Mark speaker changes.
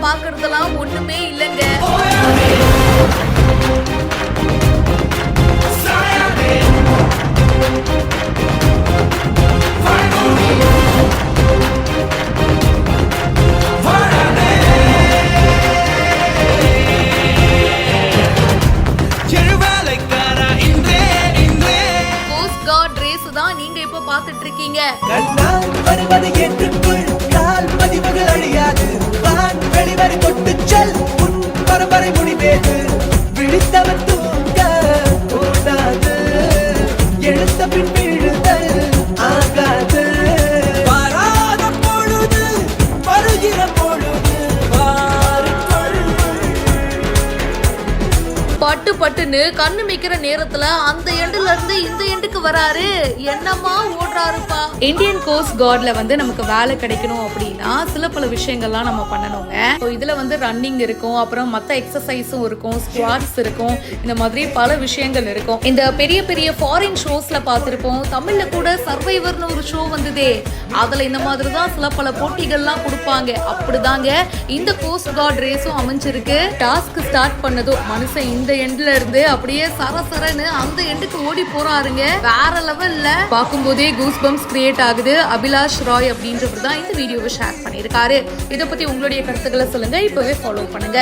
Speaker 1: பாக்குறதெல்லாம் ஒண்ணுமே இல்லைங்க. நீங்க இப்ப பாத்துட்டு இருக்கீங்க. பட்டு பட்டுன்னு கண்ணு மிக்கிற நேரத்துல அந்த எண்டுல இருந்து இந்த எண்டுக்கு வராரு. என்னமா ஓடுறாருப்பா. இந்தியன் கோஸ்ட் கார்ட்ல நமக்கு வேலை கிடைக்கணும் அப்படின்னா சில பல விஷயங்கள்லாம் நம்ம பண்ணணுங்க. இதுல ரன்னிங் இருக்கும், அப்புறம் மத்த எக்ஸசைஸும் இருக்கும், ஸ்குவாட்ஸ் இருக்கும், இந்த மாதிரி பல விஷயங்கள் இருக்கும். இந்த பெரிய பெரிய ஃபாரின் ஷோஸ்ல பார்த்திருப்போம். தமிழ்ல கூட சர்வைவர்னு ஒரு ஷோ வந்ததே, அதுல இந்த மாதிரி தான் சில பல போட்டிகள்லாம் கொடுப்பாங்க. அப்படிதாங்க இந்த கோஸ்ட் கார்ட் ரேஸும் அமைஞ்சிருக்கு. டாஸ்க் ஸ்டார்ட் பண்ணதும் மனுஷன் இந்த எண்ட்ல இருந்து அப்படியே சரசரன்னு அந்த எண்டுக்கு ஓடி போறாருங்க. வேற லெவல்ல பார்க்கும்போதே கூஸ் பம்ப்ஸ் கிரியேட் ஆகுது. அபிலாஷ் ராய் அப்படின்றவர் தான் இந்த வீடியோவை ஷேர் பண்ணியிருக்காரு. இதை பத்தி உங்களுடைய கருத்துக்களை சொல்லுங்க. இப்பவே ஃபாலோ பண்ணுங்க.